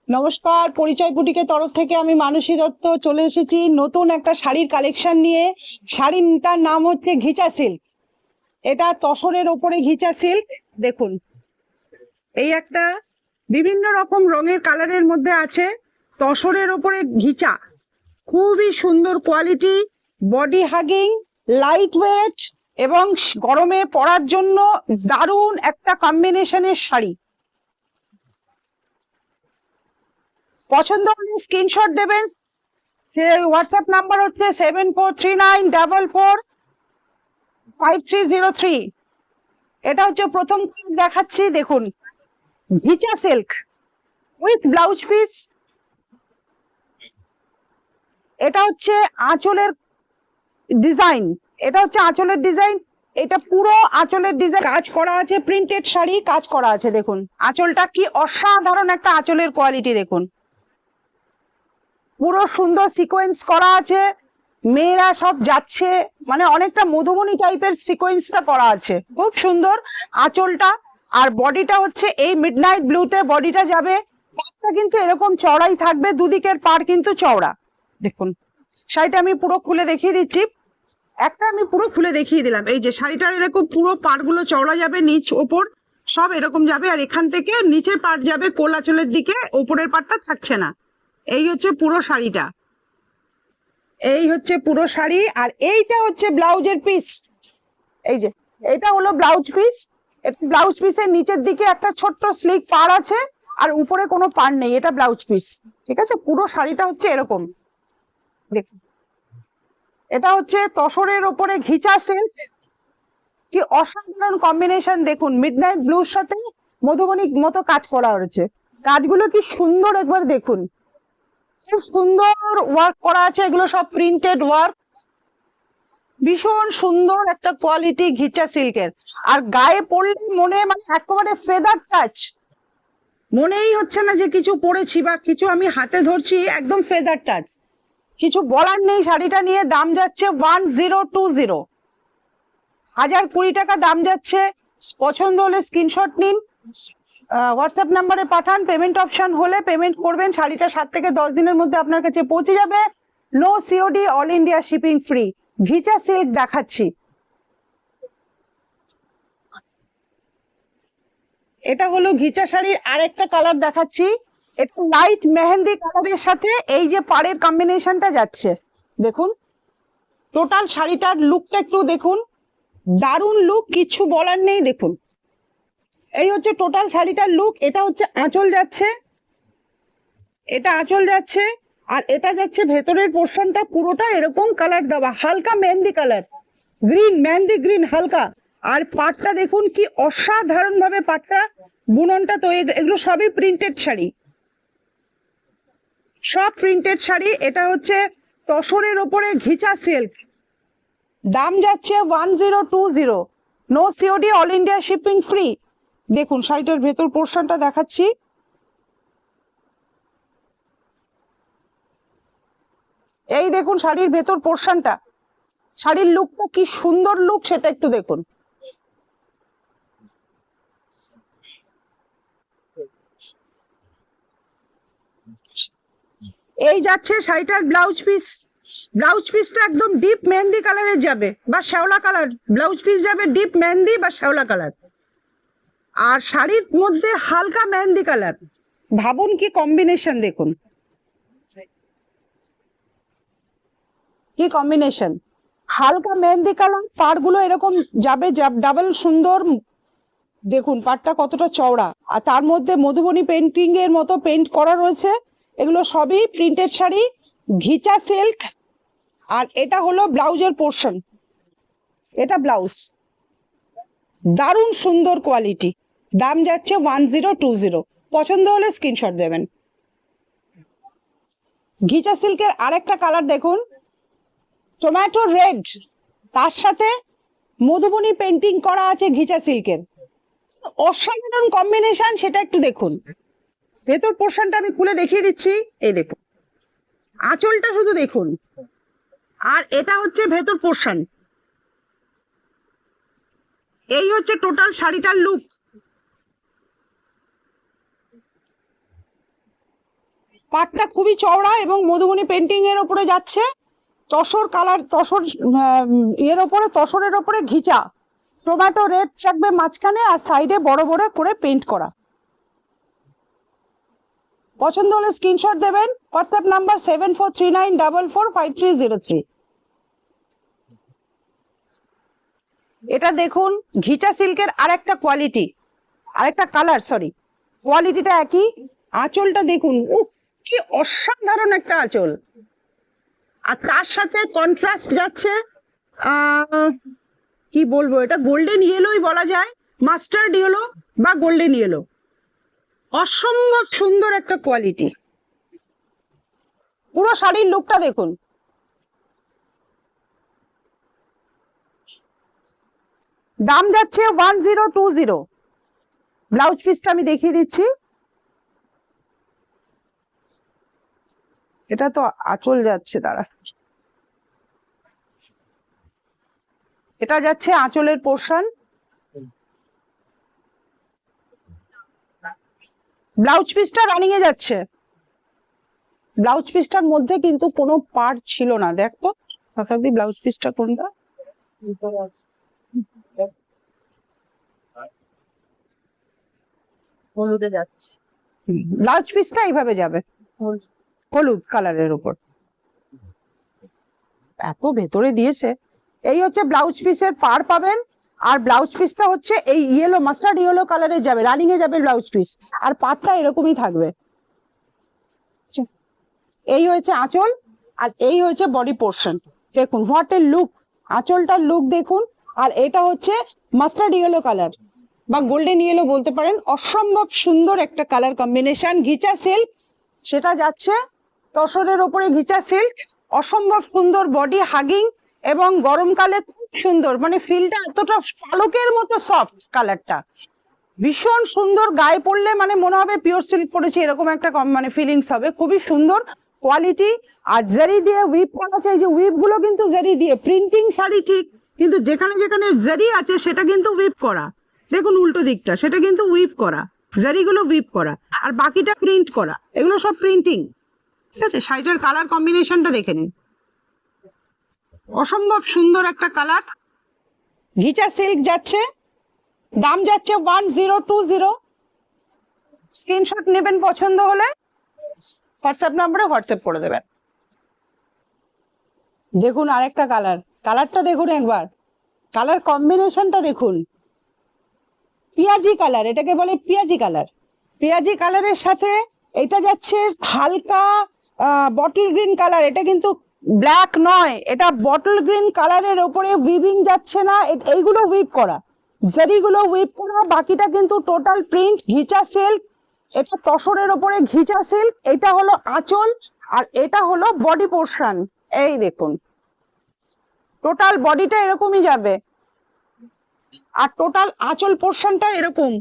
নমস্কার, পরিচয় বুটিকের তরফ থেকে আমি মানসী দত্ত চলে এসেছি নতুন একটা শাড়ির কালেকশন নিয়ে। শাড়িটার নাম হচ্ছে ঘিচা সিল্ক। এটা তসরের ওপরে ঘিচা সিল্ক। দেখুন, এই একটা বিভিন্ন রকম রঙের কালারের মধ্যে আছে। তসরের ওপরে ঘিচা, খুবই সুন্দর quality, body hugging, light weight এবং গরমে পরার জন্য দারুণ একটা কম্বিনেশনের শাড়ি। পছন্দ হলে স্ক্রিনশট দেবেন। হোয়াটসঅ্যাপ নাম্বার হচ্ছে 7439445303। এটা হচ্ছে প্রথম দেখাচ্ছি, দেখুন ঘিচা সিল্ক উইথ ব্লাউজ পিস। এটা হচ্ছে আঁচলের ডিজাইন, এটা পুরো আঁচলের ডিজাইন কাজ করা আছে, প্রিন্টেড শাড়ি কাজ করা আছে। দেখুন আঁচলটা কি অসাধারণ একটা আঁচলের কোয়ালিটি, দেখুন পুরো সুন্দর সিকোয়েন্স করা আছে। মেয়েরা সব যাচ্ছে, মানে অনেকটা মধুবনী টাইপের সিকোয়েন্সটা করা আছে, খুব সুন্দর আঁচলটা। আর বডিটা হচ্ছে এই মিডনাইট ব্লুতে বডিটা যাবে। পাটটা কিন্তু এরকম চওড়াই থাকবে, দুদিকের পাড় কিন্তু চওড়া। দেখুন শাড়িটা আমি পুরো খুলে দেখিয়ে দিচ্ছি। আমি পুরো খুলে দেখিয়ে দিলাম। এই যে শাড়িটার এরকম পুরো পাড়গুলো চওড়া যাবে, নিচ ওপর সব এরকম যাবে। আর এখান থেকে নিচের পাড় যাবে কোল আঁচলের দিকে, ওপরের পাড়টা থাকছে না। এই হচ্ছে পুরো শাড়িটা, এই হচ্ছে পুরো শাড়ি। আর এইটা হচ্ছে ব্লাউজের পিস। এই যে এটা হলো ব্লাউজ পিস। ব্লাউজ পিসের নিচের দিকে একটা ছোট্ট স্লিক পাড় আছে, আর উপরে কোনো পাড় নেই। এটা ব্লাউজ পিস, ঠিক আছে। পুরো শাড়িটা হচ্ছে এরকম, দেখুন এটা হচ্ছে তসরের ওপরে ঘিচা সিল্ক। কি অসাধারণ কম্বিনেশন, দেখুন মিডনাইট ব্লুর সাথে মধুবনী মতো কাজ করা হয়েছে। কাজগুলো কি সুন্দর, একবার দেখুন খুব সুন্দর ওয়ার্ক করা আছে। এগুলো সব প্রিন্টেড ওয়ার্ক, ভীষণ সুন্দর একটা কোয়ালিটি ঘিচা সিল্কের। আর গায়ে পরলে মনে মানে একেবারে ফেদার টাচ, মনেই হচ্ছে না যে কিছু পরেছি বা কিছু আমি হাতে ধরছি, একদম ফেদার টাচ, কিছু বলার নেই। শাড়িটা নিয়ে দাম যাচ্ছে 1020, 1020 টাকা দাম যাচ্ছে। পছন্দ হলে স্ক্রিনশট নিন, হোয়াটসঅ্যাপ নাম্বারে পাঠান। পেমেন্ট অপশন হলে পেমেন্ট করবেন। শাড়িটা 7 থেকে 10 দিনের মধ্যে আপনার কাছে পৌঁছে যাবে। No COD, all India shipping free. Ghicha silk দেখাচ্ছি। এটা হলো ঘিচা শাড়ির আরেকটা কালার দেখাচ্ছি। এটা লাইট মেহেন্দি কালারের সাথে এই যে পাড়ের কম্বিনেশনটা যাচ্ছে, দেখুন টোটাল শাড়িটার লুকটা একটু দেখুন, দারুণ লুক, কিছু বলার নেই। দেখুন এই হচ্ছে টোটাল শাড়িটার লুক। এটা হচ্ছে আঁচল যাচ্ছে, এটা আঁচল যাচ্ছে। আর এটা যাচ্ছে ভেতরের পোর্শনটা পুরোটা এরকম কালার দেওয়া, হালকা mehendi colour, green, mehendi green হালকা। আর পাটটা দেখুন কি অসাধারণ ভাবে পাটটা বুননটা তৈরি। এগুলো সবই প্রিন্টেড শাড়ি, সব প্রিন্টেড শাড়ি। এটা হচ্ছে তসরের ওপরে ঘিচা সিল্ক, দাম যাচ্ছে 1020, no COD, all India shipping free. দেখুন শাড়িটার ভেতর পোর্শনটা দেখাচ্ছি। এই দেখুন শাড়ির ভেতর পোর্শনটা, শাড়ির লুকটা কি সুন্দর লুক, সেটা একটু দেখুন। এই যাচ্ছে শাড়িটার ব্লাউজ পিস। ব্লাউজ পিসটা একদম ডিপ মেহেন্দি কালারের যাবে বা শ্যাওলা কালার, ব্লাউজ পিস যাবে ডিপ মেহেন্দি বা শ্যাওলা কালার। আর শাড়ির মধ্যে হালকা মেহেন্দি কালার, ভাবুন কি কম্বিনেশন, দেখুন কি কম্বিনেশন। হালকা মেহেন্দি কালার, পাড়গুলো এরকম যাবে ডাবল সুন্দর। দেখুন পাড়টা কতটা চওড়া, আর তার মধ্যে মধুবনী পেন্টিং এর মতো পেন্ট করা রয়েছে। এগুলো সবই প্রিন্টেড শাড়ি, ঘিচা সিল্ক। আর এটা হলো ব্লাউজের পোর্শন, এটা ব্লাউজ, দারুণ সুন্দর কোয়ালিটি। দাম যাচ্ছে 1020। পছন্দ হলে স্ক্রিনশট দেবেন। ঘিচা সিল্কের আরেকটা কালার দেখুন, টমেটো রেড, তার সাথে মধুবনী পেন্টিং করা আছে ঘিচা সিল্কের, অসাধারণ কম্বিনেশন। সেটা একটু দেখুন। ভেতর পোর্শনটা আমি খুলে দেখিয়ে দিচ্ছি। এই দেখুন আঁচলটা শুধু দেখুন, আর এটা হচ্ছে ভেতর পোর্শন। এই হচ্ছে টোটাল শাড়িটার লুক। পাটটা খুবই চওড়া এবং মধুবনী পেন্টিং এর উপরে যাচ্ছে, তসর কালার, তসর এর ওপরে, তসরের ওপরে ঘিচা, টমেটো রেড থাকবে মাঝখানে আর সাইডে বড় বড় করে পেইন্ট করা। পছন্দ হলে স্ক্রিনশট দেবেন, হোয়াটসঅ্যাপ নাম্বার 7439445303। এটা দেখুন ঘিচা সিল্কের আরেকটা কোয়ালিটি, আরেকটা কালার, সরি কোয়ালিটিটা একই। আঁচলটা দেখুন, কি অসাধারণ একটা আঁচল, আর তার সাথে কন্ট্রাস্ট যাচ্ছে কি বলবো, এটা গোল্ডেন ইয়েলোই বলা যায়, মাস্টার্ড ইয়েলো বা গোল্ডেন ইয়েলো, অসম্ভব সুন্দর একটা কোয়ালিটি। পুরো শাড়ির লুকটা দেখুন। দাম যাচ্ছে 1020। ব্লাউজ পিসটা আমি দেখিয়ে দিচ্ছি। এটা তো আঁচল যাচ্ছে, দাঁড়া, এটা যাচ্ছে আঁচলের পোর্শন। ব্লাউজ পিসটা রানিং এ যাচ্ছে। ব্লাউজ পিসটার মধ্যে কিন্তু কোনো পার্ট ছিল না, দেখো কাকাদি ব্লাউজ পিসটা কোনটা, হলুদে যাচ্ছে। ব্লাউজ পিসটা এইভাবে যাবে হলুদ কালারের উপর, এত ভেতরে দিয়েছে। এই হচ্ছে ব্লাউজ পিসের পার পাবেন, আর ব্লাউজ পিসটা হচ্ছে এই ইয়েলো, মাস্টার্ড ইয়েলো কালারে যাবে, রানিং এ যাবে ব্লাউজ পিস, আর পারটা এরকমই থাকবে। এই হয়েছে আঁচল, আর এই হয়েছে বডি পোর্শন। দেখুন হোয়াট এ লুক, আঁচলটার লুক দেখুন। আর এটা হচ্ছে মাস্টার্ড ইয়েলো কালার বা গোল্ডেন ইয়েলো বলতে পারেন, অসম্ভব সুন্দর একটা কালার কম্বিনেশন। ঘিচা সিল্ক, সেটা যাচ্ছে তসরের ওপরে ঘিচা সিল্ক, অসম্ভব সুন্দর বডি হাগিং, এবং গরমকালে খুব সুন্দর, মানে ফিলটা এতটা পালকের মতো সফট, কালারটা ভীষণ সুন্দর, গায়ে পড়লে মানে মনে হবে পিওর সিল্ক পরেছে, এরকম একটা মানে ফিলিংস হবে, খুবই সুন্দর কোয়ালিটি। আর জারি দিয়ে উইপ করা আছে, এই যে উইপ গুলো কিন্তু জারি দিয়ে, প্রিন্টিং শাড়ি ঠিক, কিন্তু যেখানে যেখানে জারি আছে সেটা কিন্তু উইপ করা। দেখুন উল্টো দিকটা, সেটা কিন্তু উইপ করা, জারিগুলো উইপ করা, আর বাকিটা প্রিন্ট করা, এগুলো সব প্রিন্টিং। ঠিক আছে, শাড়িটার কালার কম্বিনেশনটা দেখে নিন, অসম্ভব সুন্দর একটা কালার। ঘিচা সিল্ক যাচ্ছে, দাম যাচ্ছে 1020। স্ক্রিনশট নেবেন পছন্দ হলে, হোয়াটসঅ্যাপ নাম্বারে হোয়াটসঅ্যাপ করে দেবেন। দেখুন আরেকটা কালার, কালারটা দেখুন একবার, কালার কম্বিনেশনটা দেখুন, পেঁয়াজি কালার, এটাকে বলে পেঁয়াজি কালার। পেঁয়াজি কালারের সাথে এটা যাচ্ছে হালকা বটল গ্রিন কালার, এটা কিন্তু ব্ল্যাক নয়, এটা বটল গ্রিন কালারের ওপরে উইভিং যাচ্ছে না, এইগুলো উইভ করা, জারিগুলো উইভ করা, বাকিটা কিন্তু টোটাল প্রিন্ট। ঘিচা সিল্ক, এটা তসরের ওপরে ঘিচা সিল্ক, এটা হলো আঁচল, আর এটা হলো বডি পোর্শন। এই দেখুন টোটাল বডিটা এরকমই যাবে, আর টোটাল আঁচল পোর্শনটা এরকম।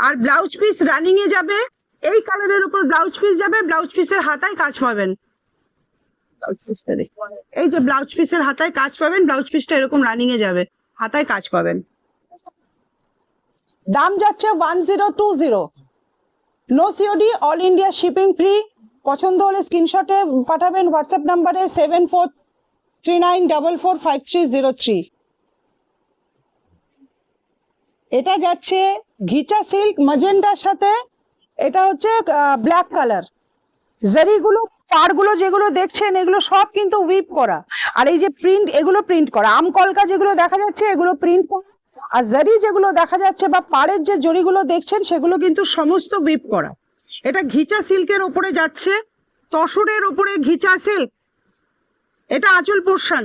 আর ব্লাউজ পিস রানিং এ যাবে, এই কালারের উপর ব্লাউজ পিস যাবে, ব্লাউজ পিসের হাতায় কাজ পাবেন। এই যে ব্লাউজ পিসের হাতায় কাজ পাবেন, ব্লাউজ পিসটা এরকম রানিং এ যাবে, হাতায় কাজ পাবেন। দাম যাচ্ছে 1020। No COD, all India shipping free. পছন্দ হলে স্ক্রিনশটে পাঠাবেন হোয়াটসঅ্যাপ নাম্বারে 7439445303। এটা যাচ্ছে ঘিচা সিল্ক ম্যাজেন্টার সাথে, এটা হচ্ছে ব্ল্যাক কালার। জারিগুলো, পাড়গুলো যেগুলো দেখছেন এগুলো সব কিন্তু উইপ করা, আর এই যে প্রিন্ট, এগুলো প্রিন্ট করা। আম কলকা যেগুলো দেখা যাচ্ছে এগুলো প্রিন্ট করা, আর জারি যেগুলো দেখা যাচ্ছে বা পাড়ের যে জরিগুলো দেখছেন সেগুলো কিন্তু সমস্ত উইপ করা। এটা ঘিচা সিল্কের ওপরে যাচ্ছে, তসরের ওপরে ঘিচা সিল্ক, এটা আঁচল পোর্শন।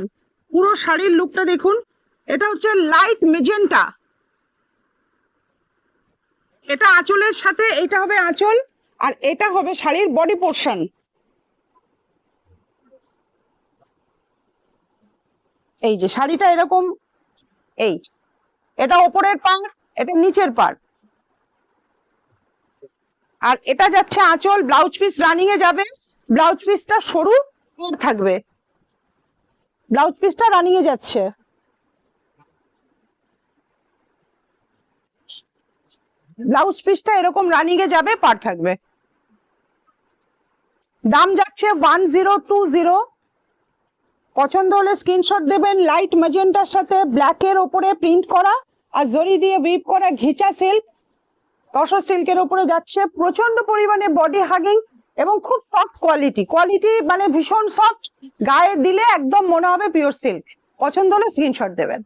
পুরো শাড়ির লুকটা দেখুন, এটা হচ্ছে লাইট মেজেন্টা, এটা আঁচলের সাথে, এটা হবে আঁচল, আর এটা হবে শাড়ির বডি পোর্শন। এই যে শাড়িটা এরকম, এই এটা ওপরের পাড়, এটা নিচের পাড়, আর এটা যাচ্ছে আঁচল। ব্লাউজ পিস রানিং এ যাবে, ব্লাউজ পিসটা সরু থাকবে, ব্লাউজ পিসটা রানিং এ যাচ্ছে। ব্লাউজ পিসটা এরকম রানিং এ যাবে, পার থাকবে। দাম যাচ্ছে 1020। পছন্দ হলে স্ক্রিনশট দেবেন। লাইট ম্যাজেন্টার সাথে ব্ল্যাকের ওপরে প্রিন্ট করা আর জরি দিয়ে উইভ করা ঘিচা সিল্ক, তসর সিল্কের ওপরে যাচ্ছে। প্রচন্ড পরিমাণে বডি হাগিং এবং খুব সফট কোয়ালিটি মানে ভীষণ সফট, গায়ে দিলে একদম মনে হবে পিওর সিল্ক। পছন্দ হলে স্ক্রিনশট দেবেন।